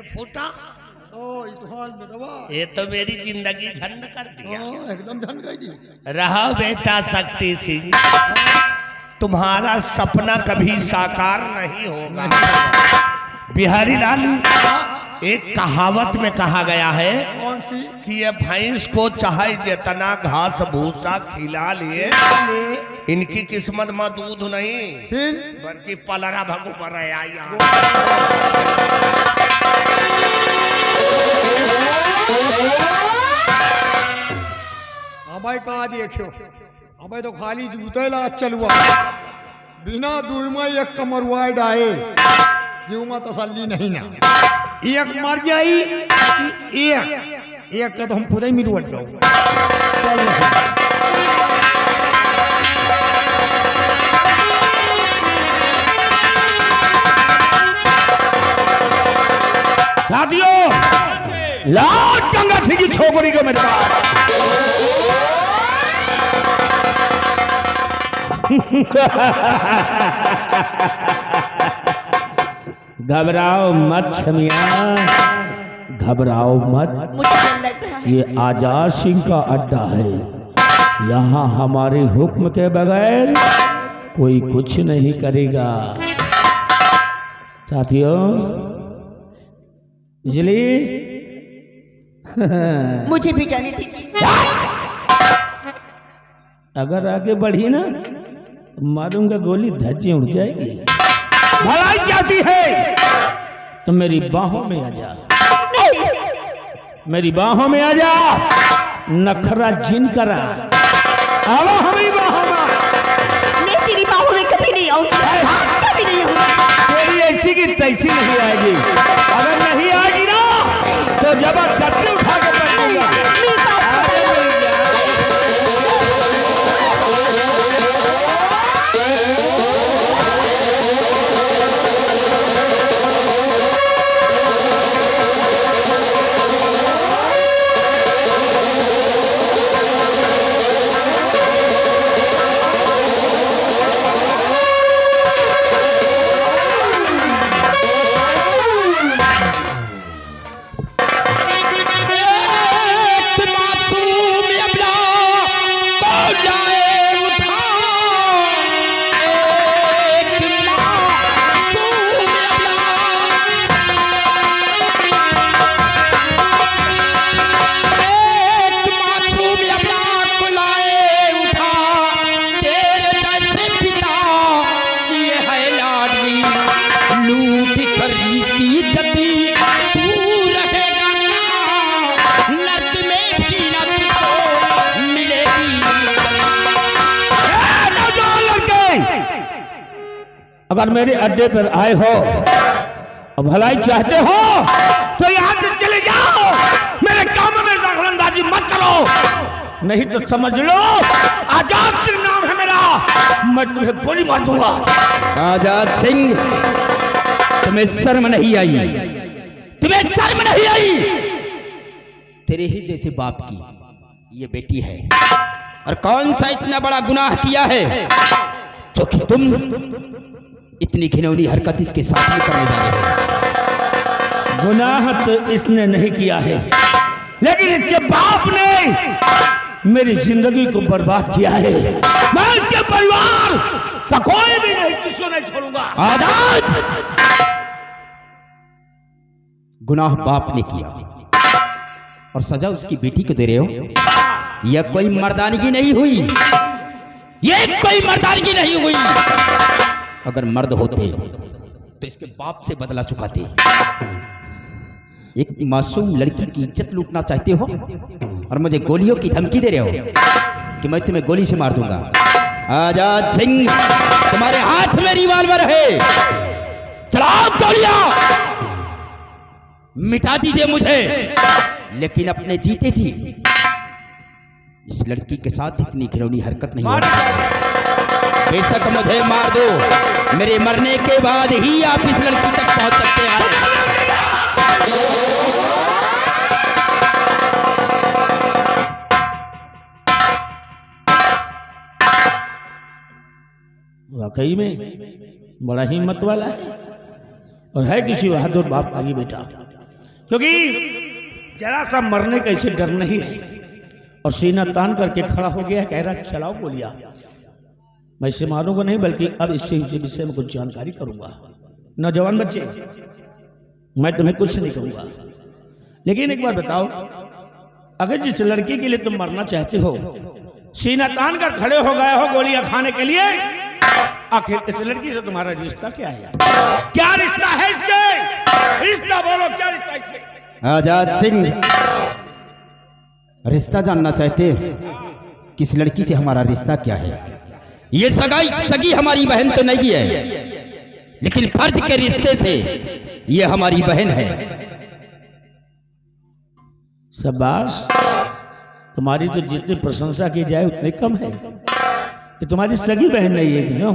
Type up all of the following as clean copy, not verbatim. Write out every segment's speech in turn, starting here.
फूटा। इतहाल में दवा ये तो मेरी जिंदगी झंड कर दिया। एकदम झंड गई थी। रहा बेटा शक्ति सिंह, तुम्हारा सपना कभी साकार नहीं होगा। बिहारी लाल, एक कहावत में कहा गया है कौन सी? कि ये भैंस को चाहे जितना घास भूसा खिला लिए, इनकी किस्मत में दूध नहीं बल्कि पलरा भगु पर अबे कहा देखो, अबे तो खाली जूते ला चलुआ बिना दुई एक कमरुआ डाए जीव में तसल्ली नहीं ना। एक मर जाई एक का तो हम खुद ही मिलवट दो। चल साथियों, लाट गंगा सिंह की छोकरी को मेरे पास। घबराओ मत छमिया, घबराओ मत। ये आजाद सिंह का अड्डा है। यहाँ हमारे हुक्म के बगैर कोई कुछ नहीं करेगा। साथियों, बिजली मुझे भी जाने दीजिए। अगर आगे बढ़ी ना, मारूंगा गोली, धज्जी उड़ जाएगी। भलाई चाहती है तो मेरी बाहों में आ जा। नहीं, मेरी बाहों में आ जा। नखरा जिन करा, आओ हमारी बाहों में। मैं तेरी बाहों में कभी नहीं आऊंगी, कभी नहीं आऊंगी। तेरी ऐसी की तैसी नहीं आएगी। अगर नहीं आएगी ना तो जबरदस्ती उठा के कर दूंगा। अगर मेरे अड्डे पर आए हो और भलाई चाहते हो तो यहां से चले जाओ। मेरे काम में दखलंदाजी मत करो, नहीं तो समझ लो आजाद सिंह नाम है मेरा, मैं तुम्हें गोली मार दूंगा। आजाद सिंह, तुम्हें शर्म नहीं आई? तुम्हें शर्म नहीं आई? तेरे ही जैसे बाप की ये बेटी है, और कौन सा इतना बड़ा गुनाह किया है जो कि तुम इतनी घिनौनी हरकत इसके साथ में करने जा रहे हो? गुनाह तो इसने नहीं किया है, लेकिन इसके बाप ने मेरी जिंदगी को बर्बाद किया है। मैं इसके परिवार का कोई भी नहीं, किसी नहीं छोड़ूंगा। आजाद, गुनाह बाप ने किया और सजा उसकी बेटी को दे रहे हो। यह कोई मर्दानगी नहीं हुई, ये कोई मर्दानगी नहीं हुई। अगर मर्द होते तो इसके बाप से बदला चुकाते। एक मासूम लड़की की इज्जत लूटना चाहते हो और मुझे गोलियों की धमकी दे रहे हो कि मैं तुम्हें गोली से मार दूंगा। आजाद सिंह, तुम्हारे हाथ में रिवॉल्वर है, चलाओ गोलियां, मिटा दीजिए मुझे, लेकिन अपने जीते जी इस लड़की के साथ इतनी घिनौनी हरकत नहीं होगी। बेशक मुझे मार दो, मेरे मरने के बाद ही आप इस लड़की तक पहुंच सकते हैं। वाकई में बड़ा हिम्मत वाला है और है किसी बहादुर बाप का ही बेटा। क्योंकि जरा सा मरने का इसे डर नहीं है। और सीना तान करके खड़ा हो गया, कह रहा चलाओ गोलियां। मैं इसे मारूंगा नहीं, बल्कि अब इससे विषय में कुछ जानकारी करूंगा। नौजवान बच्चे, मैं तुम्हें कुछ नहीं कहूंगा, लेकिन एक बार बताओ, अगर जिस लड़की के लिए तुम मरना चाहते हो, सीना तान कर खड़े हो गए हो गोलियां खाने के लिए, आखिर इस लड़की से तुम्हारा रिश्ता क्या है? क्या रिश्ता है इससे? रिश्ता बोलो, क्या रिश्ता इससे? आजाद सिंह, रिश्ता जानना चाहते किस लड़की से हमारा रिश्ता क्या है? ये सगी हमारी बहन तो नहीं है, लेकिन फर्ज के रिश्ते से ये हमारी बहन है। शाबाश, तुम्हारी तो जितनी प्रशंसा की जाए उतनी कम है। ये तुम्हारी सगी बहन नहीं है, क्यों?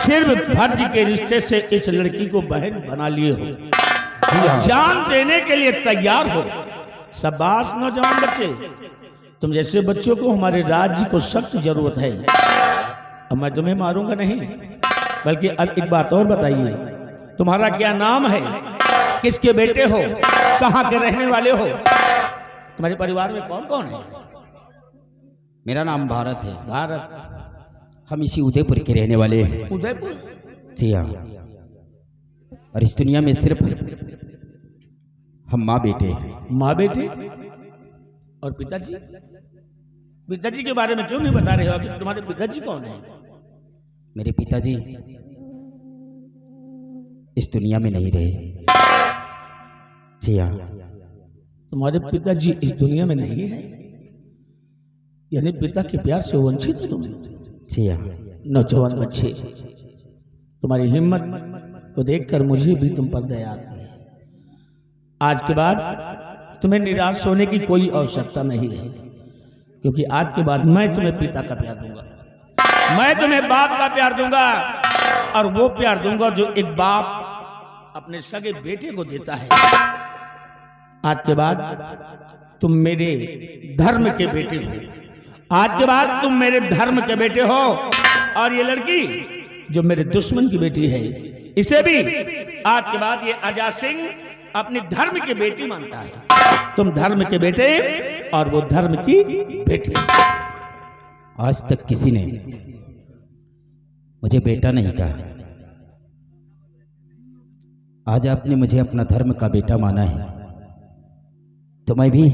सिर्फ फर्ज के रिश्ते से इस लड़की को बहन बना लिए हो, जान देने के लिए तैयार हो। शाबाश नौजवान बच्चे, तुम जैसे बच्चों को हमारे राज्य को सख्त जरूरत है। अब मैं तुम्हें मारूंगा नहीं, बल्कि अब एक बात और बताइए, तुम्हारा क्या नाम है? किसके बेटे हो? कहाँ के रहने वाले हो? तुम्हारे परिवार में कौन कौन है? मेरा नाम भारत है। भारत? हम इसी उदयपुर के रहने वाले हैं। उदयपुर? जी हाँ। और इस दुनिया में सिर्फ हम माँ बेटे हैं। माँ बेटे? और पिताजी? पिताजी के बारे में क्यों नहीं बता रहे हो कि तुम्हारे पिताजी कौन है? मेरे पिताजी इस दुनिया में नहीं रहे। जी हाँ। तुम्हारे पिताजी इस दुनिया में नहीं है, यानी पिता के प्यार से वंचित हो तुम? जी हाँ। नौजवान बच्चे, तुम्हारी हिम्मत को देखकर मुझे भी तुम पर दया आती है। आज के बाद तुम्हें निराश होने की कोई आवश्यकता नहीं है, क्योंकि आज के बाद मैं तुम्हें पिता का प्यार दूंगा, मैं तुम्हें बाप का प्यार दूंगा, और वो प्यार दूंगा जो एक बाप अपने सगे बेटे को देता है। आज के बाद तुम मेरे धर्म के बेटे हो। आज के बाद तुम मेरे धर्म के बेटे हो, और ये लड़की जो मेरे दुश्मन की बेटी है, इसे भी आज के बाद ये आजाद सिंह अपनी धर्म की बेटी मानता है। तुम धर्म के बेटे और वो धर्म की बेटी। आज तक किसी ने मुझे बेटा नहीं कहा, आज आपने मुझे अपना धर्म का बेटा माना है, तो मैं भी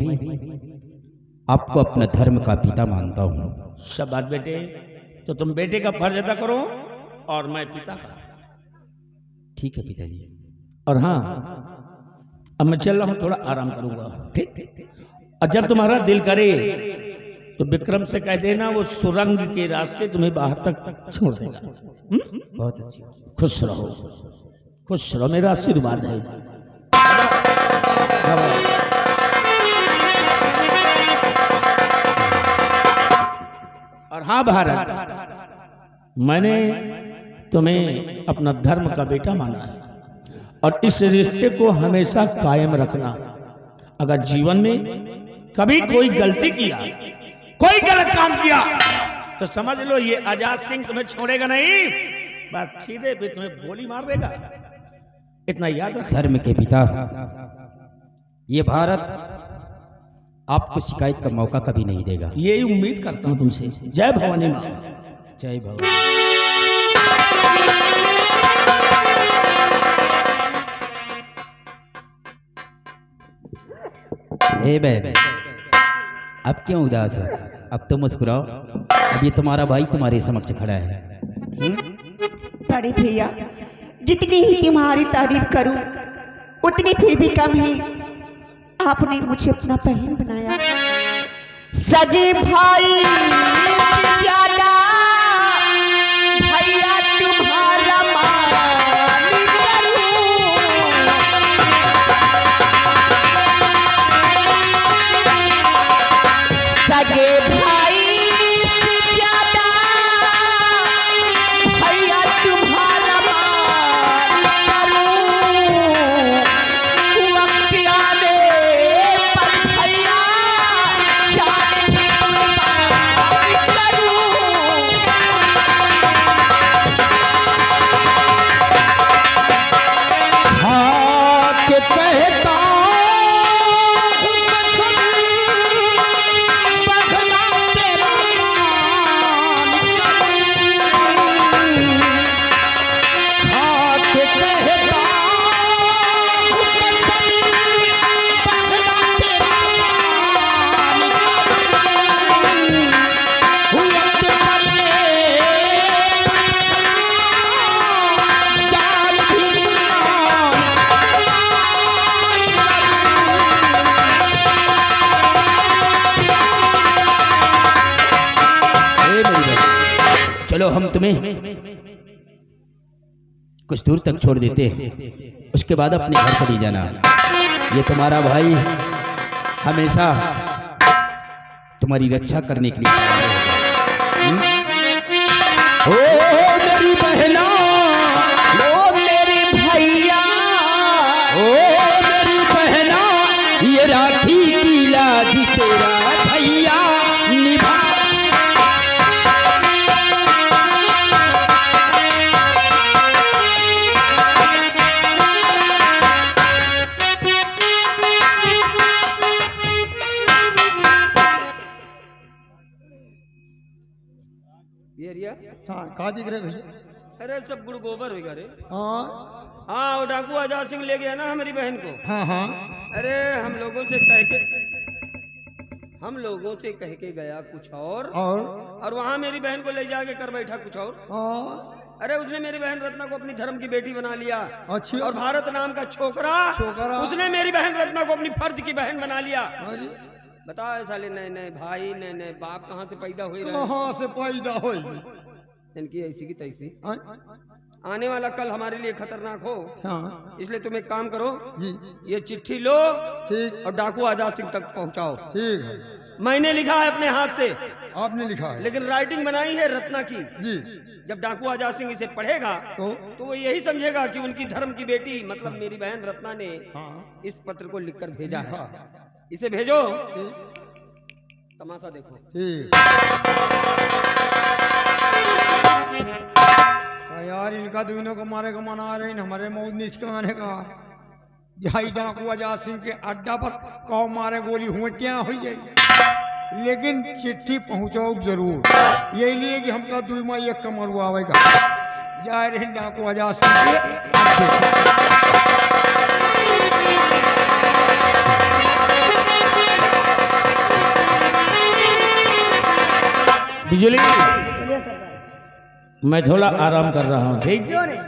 आपको अपना धर्म का पिता मानता हूं। शाबाश बेटे, तो तुम बेटे का फर्ज अदा करो और मैं पिता का। ठीक है पिताजी। और हाँ, अब मैं चल रहा हूं, थोड़ा आराम करूंगा, ठीक? और जब तुम्हारा दिल करे तो विक्रम से कह देना, वो सुरंग के रास्ते तुम्हें बाहर तक छोड़ देगा। बहुत अच्छी। खुश रहो, खुश रहो, मेरा आशीर्वाद है। और हाँ भारत, मैंने तुम्हें अपना धर्म का बेटा माना है, और इस रिश्ते को हमेशा कायम रखना। अगर जीवन में कभी कोई गलती किया, कोई गलत काम किया, तो समझ लो ये आजाद सिंह तुम्हें छोड़ेगा नहीं, बस सीधे भी तुम्हें गोली मार देगा। इतना याद रख। धर्म के पिता, ये भारत आपको शिकायत का मौका कभी नहीं देगा। यही उम्मीद करता हूं तुमसे। जय भवानी माँ। जय भवानी। ए बहन, अब क्यों उदास हो? अब तो मुस्कुराओ, अब ये तुम्हारा भाई तुम्हारे समक्ष खड़ा है। बड़े भैया, जितनी ही तुम्हारी तारीफ करूं उतनी फिर भी कम है। आपने मुझे अपना बहन बनाया, सगे भाई से ज्यादा भैया तुम्हारा मान करूं। सगे भाई से ज्यादा भैया तुम्हारा मान करूं। वक्त आने पर भैया जान कुर्बान करूं। हम तुम्हें कुछ दूर तक छोड़ देते हैं, उसके बाद अपने घर चली जाना। ये तुम्हारा भाई हमेशा तुम्हारी रक्षा करने के लिए ओ मेरी बहना, ओ मेरे भैया, ओ मेरी बहना, ये राखी की लाज तेरा भैया निभा। ये रिया, हाँ कहा दिख रहे भैया? अरे सब गुड़ गोबर होगा रे। हाँ हाँ वो डाकू आजाद सिंह ले गया ना हमारी बहन को। हाँ हाँ अरे हम लोगों से कह के गया कुछ और वहाँ मेरी बहन को ले जाके कर बैठा कुछ और। हाँ अरे उसने मेरी बहन रत्ना को अपनी धर्म की बेटी बना लिया। अच्छी और भारत नाम का छोकरा उसने मेरी बहन रत्ना को अपनी फर्ज की बहन बना लिया। अरे बता साले नए नए भाई नए नए बाप कहाँ से पैदा हुए रहे। कहाँ से पैदा हुई? इनकी ऐसी की तैसी। हाँ आने वाला कल हमारे लिए खतरनाक हो, हाँ इसलिए तुम एक काम करो, जी ये चिट्ठी लो ठीक और डाकू आजाद सिंह तक पहुंचाओ। ठीक है। मैंने लिखा है अपने हाथ से, आपने लिखा है? लेकिन राइटिंग बनाई है रत्ना की। जी। जब डाकू आजाद सिंह इसे पढ़ेगा तो वो यही समझेगा कि उनकी धर्म की बेटी मतलब मेरी बहन रत्ना ने हाँ इस पत्र को लिखकर भेजा है। लिखा। इसे भेजो, ठीक तमाशा देखो। ठीक। यार इनका दोनों को मारे का मना रहे हमारे मौत नीच कमाने का। जाई डाकू आजाद सिंह के अड्डा पर कहो मारे गोली हुटियां हुई जाए, लेकिन चिट्ठी पहुंचाओ जरूर। यही लिए कि हमका दुई माई एक कमर आवेगा। जाए रहे डाकू आजाद सिंह के अड्डे। बिजली, मैं थोड़ा आराम कर रहा हूँ, ठीक? क्यों नहीं?